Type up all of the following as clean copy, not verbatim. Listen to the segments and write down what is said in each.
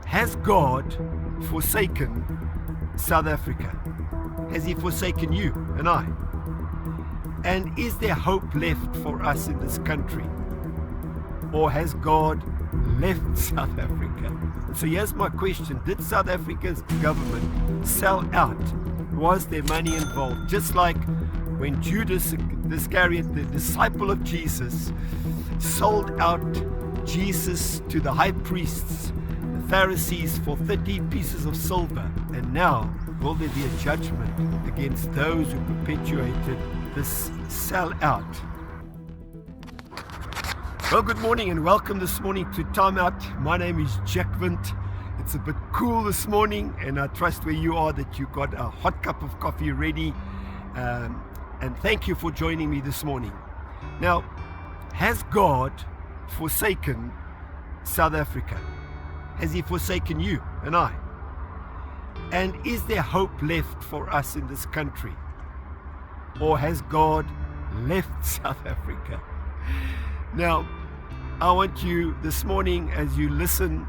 Has God forsaken South Africa? Has He forsaken you and I? And is there hope left for us in this country? Or has God left South Africa? So here's my question. Did South Africa's government sell out? Was there money involved? Just like when Judas Iscariot, the disciple of Jesus, sold out Jesus to the high priests, the Pharisees, for 30 pieces of silver. And now, will there be a judgment against those who perpetuated this sellout? Well, good morning and welcome this morning to Timeout. My name is Jack Vint. It's a bit cool this morning, and I trust where you are that you got a hot cup of coffee ready. And thank you for joining me this morning. Now, has God forsaken South Africa? Has He forsaken you and I? And is there hope left for us in this country? Or has God left South Africa? Now, I want you this morning, as you listen,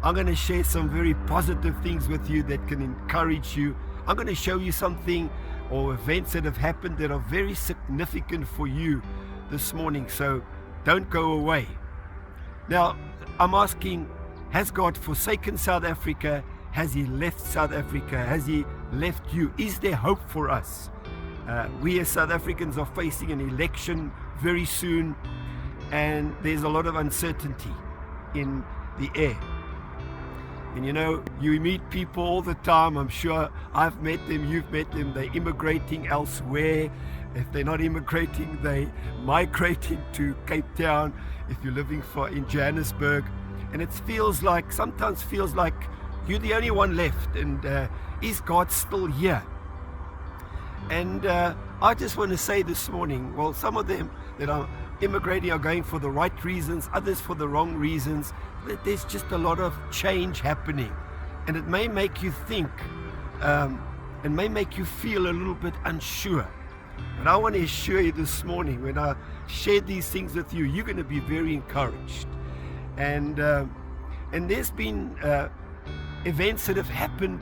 I'm going to share some very positive things with you that can encourage you. I'm going to show you something or events that have happened that are very significant for you this morning. So don't go away. Now, I'm asking, has God forsaken South Africa? Has He left South Africa? Has He left you? Is there hope for us? We as South Africans are facing an election very soon, and there's a lot of uncertainty in the air. And you know, you meet people all the time. I'm sure I've met them, you've met them. They're immigrating elsewhere. If they're not immigrating, they're migrating to Cape Town if you're living in Johannesburg. And it sometimes feels like you're the only one left. And is God still here? And I just want to say this morning, well, some of them that are immigrating are going for the right reasons, others for the wrong reasons. There's just a lot of change happening, and it may make you think and may make you feel a little bit unsure. But I want to assure you this morning, when I share these things with you, you're going to be very encouraged. And there's been events that have happened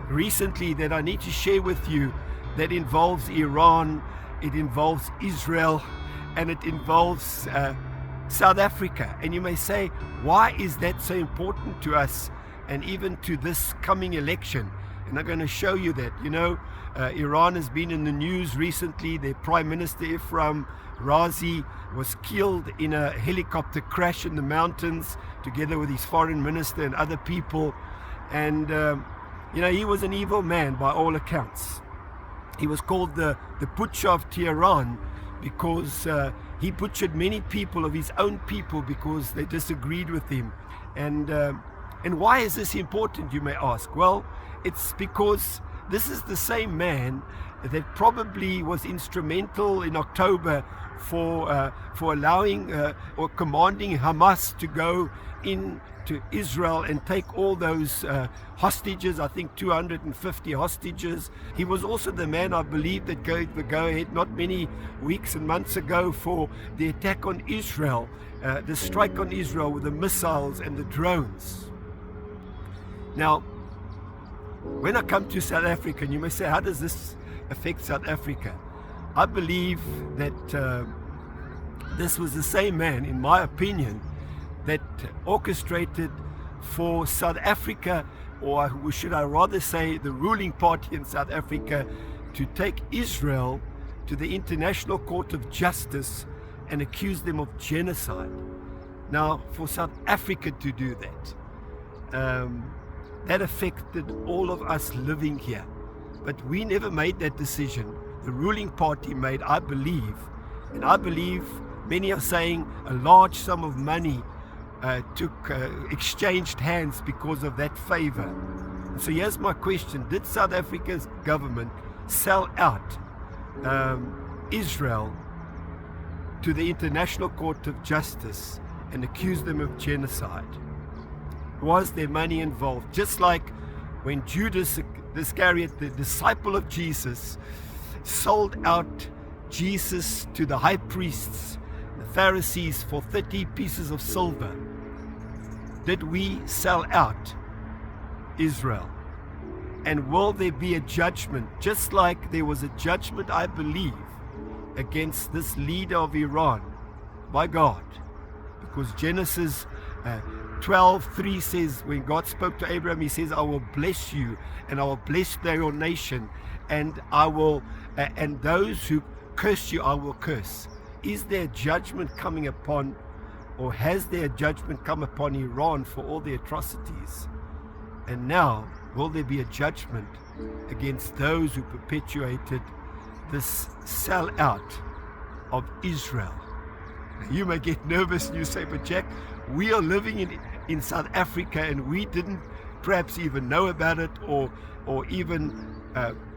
recently that I need to share with you that involves Iran, it involves Israel, and it involves South Africa. And you may say, why is that so important to us and even to this coming election? And I'm going to show you that. You know, Iran has been in the news recently. Their Prime Minister Ephraim Razi was killed in a helicopter crash in the mountains together with his foreign minister and other people. And, you know, he was an evil man by all accounts. He was called the Butcher of Tehran because he butchered many people of his own people because they disagreed with him. And why is this important, you may ask? Well, it's because this is the same man that probably was instrumental in October for allowing or commanding Hamas to go into Israel and take all those hostages, I think 250 hostages. He was also the man, I believe, that gave the go-ahead not many weeks and months ago for the attack on Israel, the strike on Israel with the missiles and the drones. Now, when I come to South Africa, and you may say, how does this affect South Africa? I believe that this was the same man, in my opinion, that orchestrated for South Africa, or should I rather say the ruling party in South Africa, to take Israel to the International Court of Justice and accuse them of genocide. Now, for South Africa to do that, that affected all of us living here. But we never made that decision. The ruling party made, I believe, and I believe many are saying a large sum of money exchanged hands because of that favor. So here's my question. Did South Africa's government sell out Israel to the International Court of Justice and accuse them of genocide? Was there money involved? Just like when Judas Iscariot, the disciple of Jesus, sold out Jesus to the high priests, the Pharisees, for 30 pieces of silver. Did we sell out Israel? And will there be a judgment, just like there was a judgment, I believe, against this leader of Iran by God? Because Genesis 12:3 says, when God spoke to Abraham, he says, I will bless you, and I will bless your nation, and I will, and those who curse you, I will curse. Is there judgment coming upon, or has there judgment come upon Iran for all the atrocities? And now, will there be a judgment against those who perpetuated this sellout of Israel? Now, you may get nervous and you say, but Jack, we are living in South Africa and we didn't perhaps even know about it or even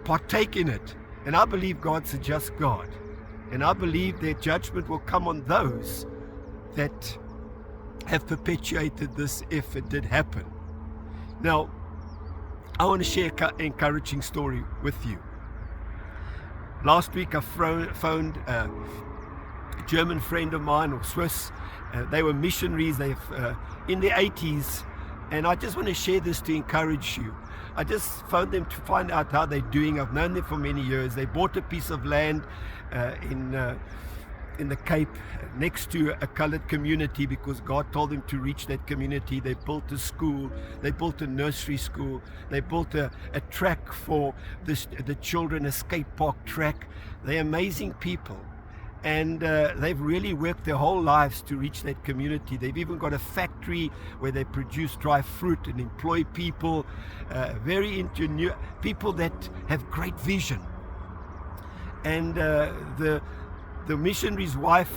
partake in it. And I believe God's a just God. And I believe their judgment will come on those that have perpetuated this if it did happen. Now, I want to share an encouraging story with you. Last week I phoned a German friend of mine, or Swiss. They were missionaries in the 80s, and I just want to share this to encourage you. I just phoned them to find out how they're doing. I've known them for many years. They bought a piece of land in the Cape next to a colored community because God told them to reach that community. They built a school, they built a nursery school, they built a track for the children, a skate park track. They're amazing people, and they've really worked their whole lives to reach that community. They've even got a factory where they produce dry fruit and employ people, very ingenious people that have great vision. And the missionary's wife,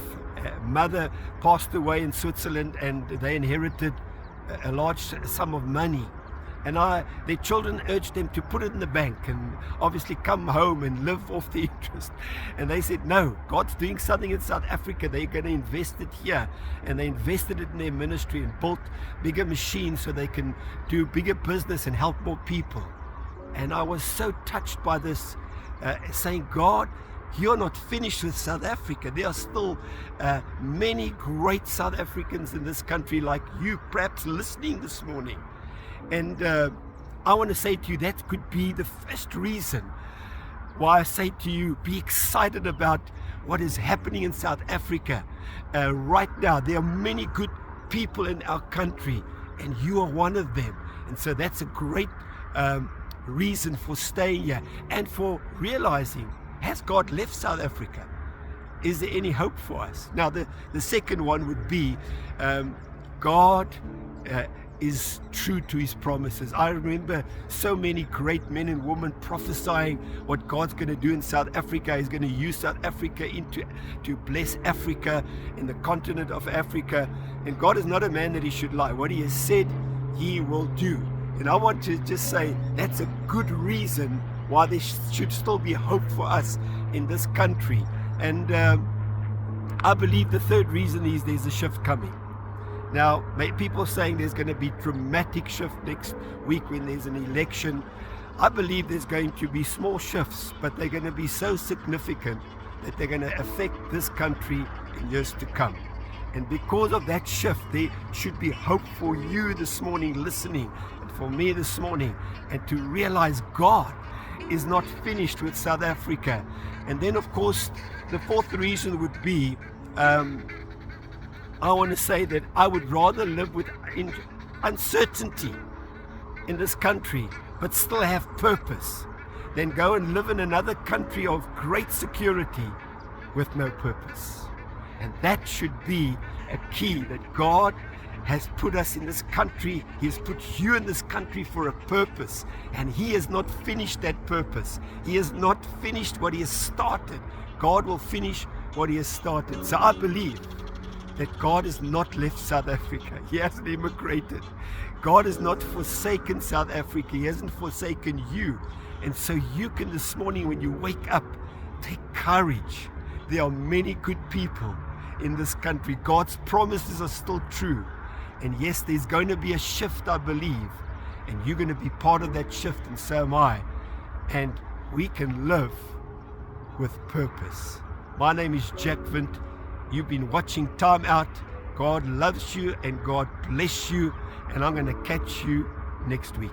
mother, passed away in Switzerland, and they inherited a large sum of money. And their children urged them to put it in the bank and obviously come home and live off the interest. And they said, no, God's doing something in South Africa. They're going to invest it here. And they invested it in their ministry and built bigger machines so they can do bigger business and help more people. And I was so touched by this, saying, God, you're not finished with South Africa. There are still many great South Africans in this country like you, perhaps listening this morning. And I want to say to you, that could be the first reason why I say to you, be excited about what is happening in South Africa right now. There are many good people in our country, and you are one of them. And so that's a great reason for staying here and for realizing, has God left South Africa? Is there any hope for us? Now, the second one would be God is true to his promises. I remember so many great men and women prophesying what God's going to do in South Africa. He's going to use South Africa to bless Africa, in the continent of Africa. And God is not a man that he should lie. What he has said, he will do. And I want to just say that's a good reason why there should still be hope for us in this country. And I believe the third reason is there's a shift coming. Now, people are saying there's going to be dramatic shift next week when there's an election. I believe there's going to be small shifts, but they're going to be so significant that they're going to affect this country in years to come. And because of that shift, there should be hope for you this morning listening, and for me this morning, and to realize God is not finished with South Africa. And then, of course, the fourth reason would be, I want to say that I would rather live with uncertainty in this country, but still have purpose, than go and live in another country of great security with no purpose. And that should be a key, that God has put us in this country. He has put you in this country for a purpose, and he has not finished that purpose. He has not finished what he has started. God will finish what he has started. So I believe that God has not left South Africa. He hasn't immigrated. God has not forsaken South Africa. He hasn't forsaken you. And so you can this morning, when you wake up, take courage. There are many good people in this country. God's promises are still true. And yes, there's going to be a shift, I believe. And you're going to be part of that shift, and so am I. And we can live with purpose. My name is Jack Vint. You've been watching Timeout. God loves you and God bless you. and I'm going to catch you next week.